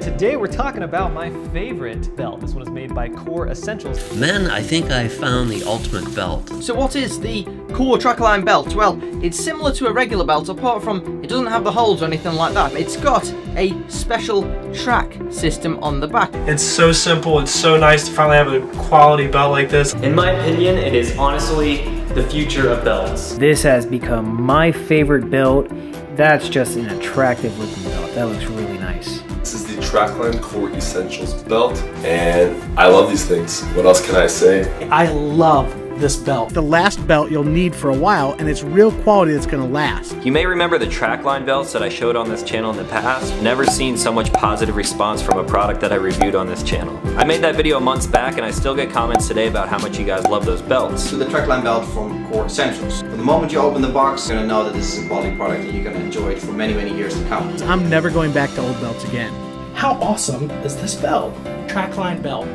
Today we're talking about my favorite belt. This one is made by Core Essentials. Men, I think I found the ultimate belt. So what is the Core TRAKLINE belt? Well, it's similar to a regular belt, apart from it doesn't have the holes or anything like that. It's got a special track system on the back. It's so simple, it's so nice to finally have a quality belt like this. In my opinion, it is honestly the future of belts. This has become my favorite belt. That's just an attractive looking belt. That looks really nice. This is the TRAKLINE Core Essentials belt, and I love these things. What else can I say? I love this belt. The last belt you'll need for a while, and it's real quality that's gonna last. You may remember the TRAKLINE belts that I showed on this channel in the past. Never seen so much positive response from a product that I reviewed on this channel. I made that video months back and I still get comments today about how much you guys love those belts. So the TRAKLINE belt from Core Essentials. From the moment you open the box, you're gonna know that this is a quality product and you're gonna enjoy it for many, many years to come. I'm never going back to old belts again. How awesome is this belt? TRAKLINE belt.